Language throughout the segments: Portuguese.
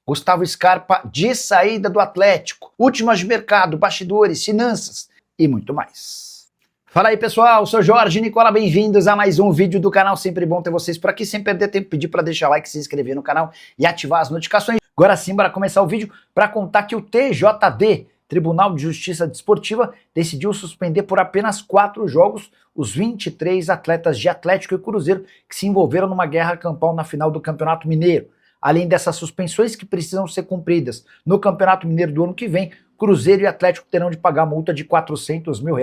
Gustavo Scarpa de saída do Atlético, últimas de mercado, bastidores, finanças e muito mais. Fala aí pessoal, sou Jorge Nicola, bem-vindos a mais um vídeo do canal, sempre bom ter vocês por aqui, sem perder tempo, pedir para deixar like, se inscrever no canal e ativar as notificações. Agora sim, bora começar o vídeo para contar que o TJD, Tribunal de Justiça Desportiva, decidiu suspender por apenas 4 jogos os 23 atletas de Atlético e Cruzeiro que se envolveram numa guerra campal na final do Campeonato Mineiro. Além dessas suspensões que precisam ser cumpridas no Campeonato Mineiro do ano que vem, Cruzeiro e Atlético terão de pagar multa de R$400 mil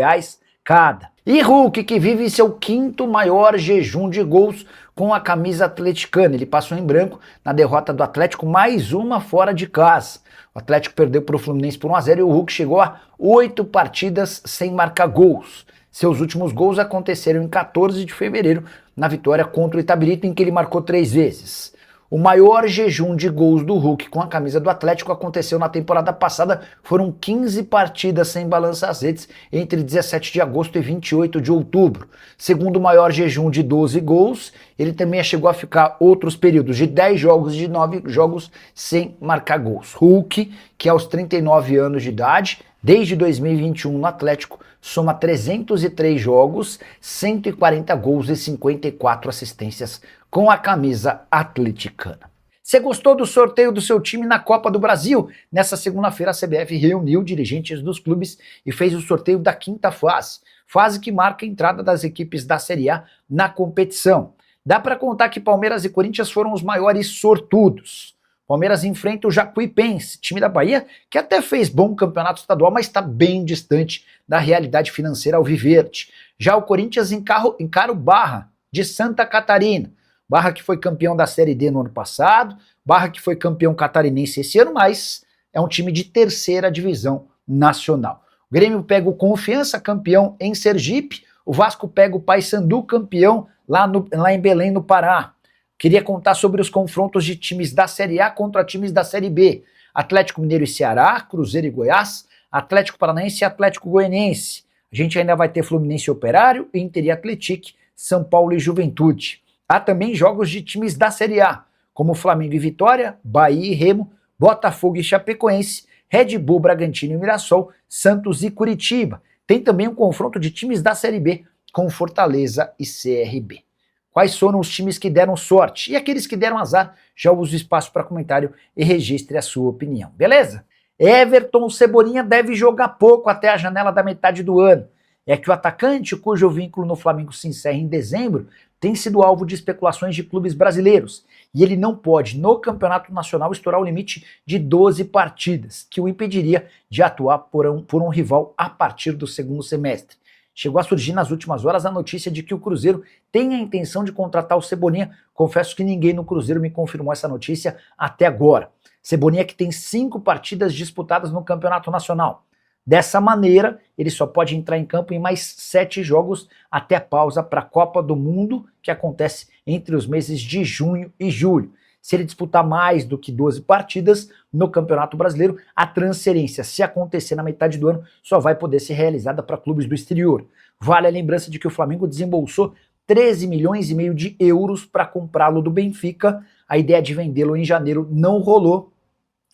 cada. E Hulk, que vive seu 5º maior jejum de gols com a camisa atleticana. Ele passou em branco na derrota do Atlético, mais uma fora de casa. O Atlético perdeu para o Fluminense por 1-0 e o Hulk chegou a 8 partidas sem marcar gols. Seus últimos gols aconteceram em 14 de fevereiro, na vitória contra o Itabirito, em que ele marcou 3 vezes. O maior jejum de gols do Hulk com a camisa do Atlético aconteceu na temporada passada, foram 15 partidas sem balançar as redes entre 17 de agosto e 28 de outubro. Segundo o maior jejum de 12 gols, ele também chegou a ficar outros períodos de 10 jogos e de 9 jogos sem marcar gols. Hulk, que aos 39 anos de idade, desde 2021 no Atlético, soma 303 jogos, 140 gols e 54 assistências com a camisa atleticana. Você gostou do sorteio do seu time na Copa do Brasil? Nessa segunda-feira a CBF reuniu dirigentes dos clubes e fez o sorteio da 5ª fase que marca a entrada das equipes da Série A na competição. Dá para contar que Palmeiras e Corinthians foram os maiores sortudos. Palmeiras enfrenta o Jacuipense, time da Bahia, que até fez bom campeonato estadual, mas está bem distante da realidade financeira alviverde. Já o Corinthians encara o Barra, de Santa Catarina. Barra que foi campeão da Série D no ano passado, Barra que foi campeão catarinense esse ano, mas é um time de 3ª divisão nacional. O Grêmio pega o Confiança, campeão em Sergipe, o Vasco pega o Paysandu, campeão lá em Belém, no Pará. Queria contar sobre os confrontos de times da Série A contra times da Série B. Atlético Mineiro e Ceará, Cruzeiro e Goiás, Atlético Paranaense e Atlético Goianiense. A gente ainda vai ter Fluminense e Operário, Inter e Atlético, São Paulo e Juventude. Há também jogos de times da Série A, como Flamengo e Vitória, Bahia e Remo, Botafogo e Chapecoense, Red Bull, Bragantino e Mirassol, Santos e Curitiba. Tem também um confronto de times da Série B, com Fortaleza e CRB. Quais foram os times que deram sorte? E aqueles que deram azar, já uso o espaço para comentário e registre a sua opinião, beleza? Everton Cebolinha deve jogar pouco até a janela da metade do ano. É que o atacante, cujo vínculo no Flamengo se encerra em dezembro, tem sido alvo de especulações de clubes brasileiros. E ele não pode, no Campeonato Nacional, estourar o limite de 12 partidas, que o impediria de atuar por um rival a partir do segundo semestre. Chegou a surgir nas últimas horas a notícia de que o Cruzeiro tem a intenção de contratar o Cebolinha. Confesso que ninguém no Cruzeiro me confirmou essa notícia até agora. Cebolinha que tem 5 partidas disputadas no Campeonato Nacional. Dessa maneira, ele só pode entrar em campo em mais 7 jogos até a pausa para a Copa do Mundo, que acontece entre os meses de junho e julho. Se ele disputar mais do que 12 partidas no Campeonato Brasileiro, a transferência, se acontecer na metade do ano, só vai poder ser realizada para clubes do exterior. Vale a lembrança de que o Flamengo desembolsou 13,5 milhões de euros para comprá-lo do Benfica. A ideia de vendê-lo em janeiro não rolou.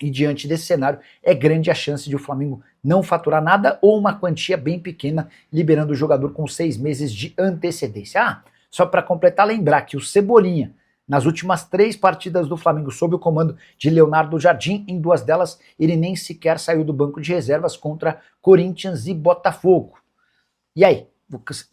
E diante desse cenário, é grande a chance de o Flamengo não faturar nada ou uma quantia bem pequena, liberando o jogador com 6 meses de antecedência. Só para completar, lembrar que o Cebolinha, nas últimas 3 partidas do Flamengo sob o comando de Leonardo Jardim, em 2 delas ele nem sequer saiu do banco de reservas contra Corinthians e Botafogo. E aí?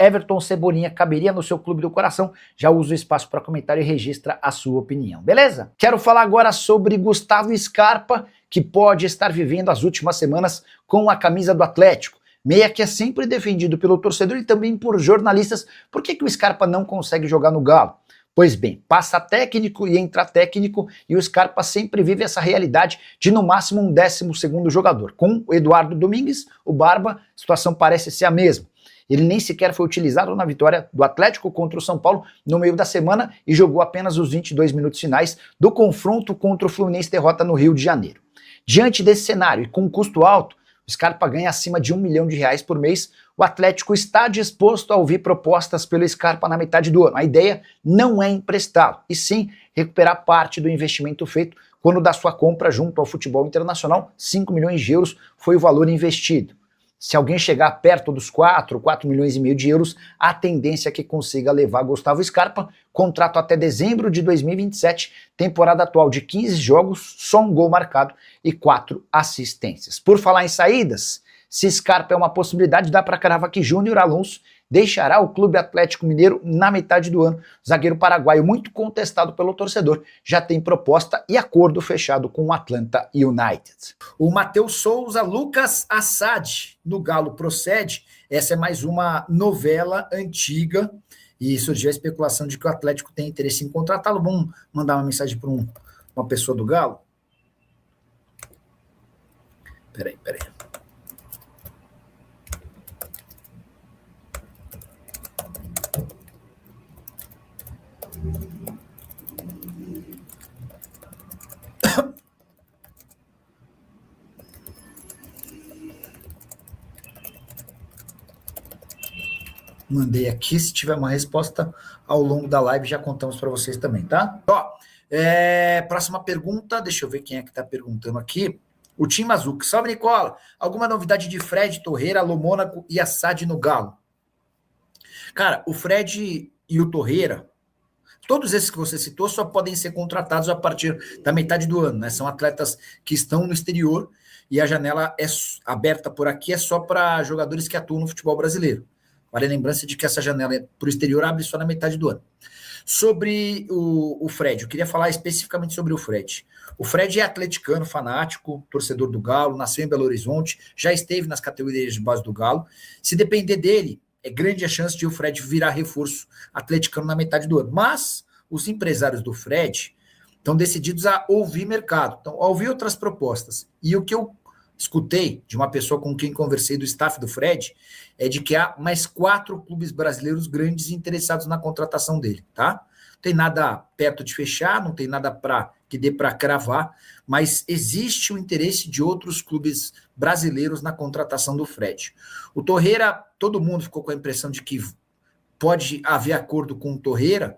Everton Cebolinha caberia no seu clube do coração? Já usa o espaço para comentário e registra a sua opinião, beleza? Quero falar agora sobre Gustavo Scarpa, que pode estar vivendo as últimas semanas com a camisa do Atlético. Meia que é sempre defendido pelo torcedor e também por jornalistas. Por que o Scarpa não consegue jogar no Galo? Pois bem, passa técnico e entra técnico e o Scarpa sempre vive essa realidade de no máximo um 12º jogador. Com o Eduardo Domingues, o Barba, a situação parece ser a mesma. Ele nem sequer foi utilizado na vitória do Atlético contra o São Paulo no meio da semana e jogou apenas os 22 minutos finais do confronto contra o Fluminense, derrota no Rio de Janeiro. Diante desse cenário e com um custo alto, o Scarpa ganha acima de R$1 milhão por mês, o Atlético está disposto a ouvir propostas pelo Scarpa na metade do ano. A ideia não é emprestá-lo, e sim recuperar parte do investimento feito quando da sua compra junto ao futebol internacional, 5 milhões de euros foi o valor investido. Se alguém chegar perto dos 4 milhões e meio de euros, a tendência é que consiga levar Gustavo Scarpa, contrato até dezembro de 2027, temporada atual de 15 jogos, só um gol marcado e 4 assistências. Por falar em saídas, se Scarpa é uma possibilidade, dá para cravar que Júnior Alonso deixará o Clube Atlético Mineiro na metade do ano. O zagueiro paraguaio, muito contestado pelo torcedor, já tem proposta e acordo fechado com o Atlanta United. O Matheus Souza, Lucas Assad, no Galo procede. Essa é mais uma novela antiga e surgiu a especulação de que o Atlético tem interesse em contratá-lo. Vamos mandar uma mensagem para uma pessoa do Galo? Peraí. Mandei aqui, se tiver uma resposta ao longo da live, já contamos para vocês também, tá? Ó, próxima pergunta, deixa eu ver quem é que tá perguntando aqui. O Tim Mazuca. Salve, Nicola. Alguma novidade de Fred, Torreira, Alô Mônaco e Assad no Galo? Cara, o Fred e o Torreira, todos esses que você citou só podem ser contratados a partir da metade do ano, né? São atletas que estão no exterior e a janela é aberta por aqui, é só para jogadores que atuam no futebol brasileiro. Vale a lembrança de que essa janela para o exterior abre só na metade do ano. Sobre o Fred, eu queria falar especificamente sobre o Fred. O Fred é atleticano, fanático, torcedor do Galo, nasceu em Belo Horizonte, já esteve nas categorias de base do Galo. Se depender dele, é grande a chance de o Fred virar reforço atleticano na metade do ano. Mas os empresários do Fred estão decididos a ouvir mercado, então, a ouvir outras propostas. E o que eu escutei de uma pessoa com quem conversei do staff do Fred é de que há mais 4 clubes brasileiros grandes interessados na contratação dele, tá? Não tem nada perto de fechar, não tem nada que dê para cravar, mas existe o interesse de outros clubes brasileiros na contratação do Fred. O Torreira, todo mundo ficou com a impressão de que pode haver acordo com o Torreira,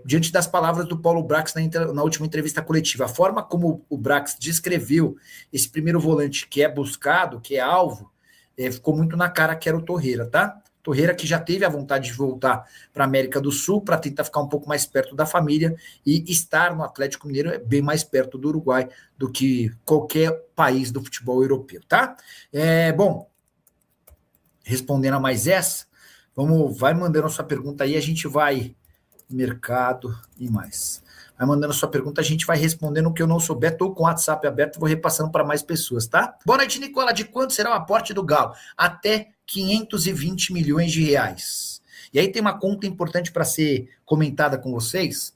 diante das palavras do Paulo Brax na última entrevista coletiva. A forma como o Brax descreveu esse primeiro volante que é buscado, que é alvo, ficou muito na cara que era o Torreira, tá? Torreira que já teve a vontade de voltar para a América do Sul para tentar ficar um pouco mais perto da família e estar no Atlético Mineiro é bem mais perto do Uruguai do que qualquer país do futebol europeu, tá? Bom, respondendo a mais essa, vai mandando a sua pergunta aí, a gente vai mercado e mais. Vai mandando sua pergunta, a gente vai respondendo o que eu não souber. Estou com o WhatsApp aberto, vou repassando para mais pessoas, tá? Boa noite, Nicola. De quanto será o aporte do Galo? Até 520 milhões de reais. E aí tem uma conta importante para ser comentada com vocês.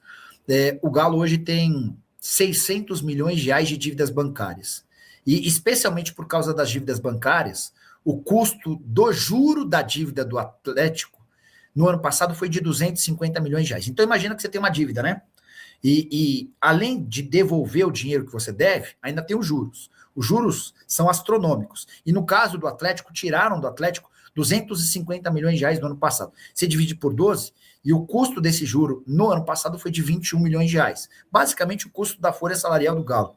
O Galo hoje tem 600 milhões de reais de dívidas bancárias. E especialmente por causa das dívidas bancárias, o custo do juro da dívida do Atlético no ano passado foi de 250 milhões de reais. Então imagina que você tem uma dívida, né? E além de devolver o dinheiro que você deve, ainda tem os juros. Os juros são astronômicos. E no caso do Atlético, tiraram do Atlético 250 milhões de reais no ano passado. Você divide por 12 e o custo desse juro no ano passado foi de 21 milhões de reais. Basicamente o custo da folha salarial do Galo.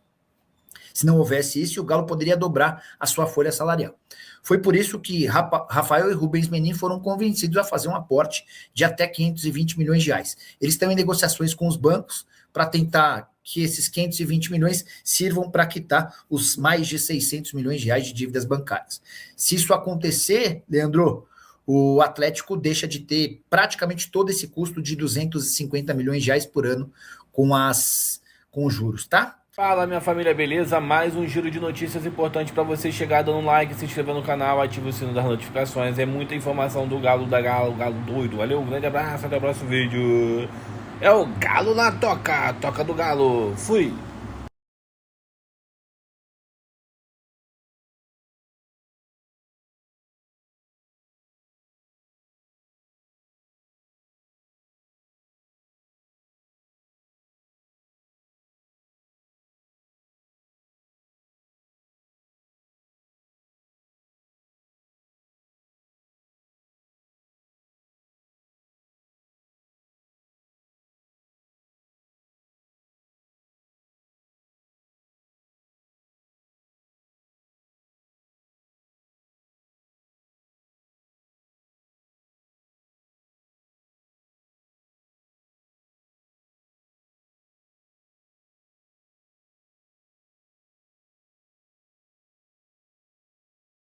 Se não houvesse isso, o Galo poderia dobrar a sua folha salarial. Foi por isso que Rafael e Rubens Menin foram convencidos a fazer um aporte de até 520 milhões de reais. Eles estão em negociações com os bancos para tentar que esses 520 milhões sirvam para quitar os mais de 600 milhões de reais de dívidas bancárias. Se isso acontecer, Leandro, o Atlético deixa de ter praticamente todo esse custo de 250 milhões de reais por ano com os juros, tá? Fala, minha família, beleza? Mais um giro de notícias importante para você chegar dando um like, se inscrever no canal, ativa o sino das notificações. É muita informação do Galo, Galo doido. Valeu, um grande abraço, até o próximo vídeo. É o Galo na toca do Galo. Fui!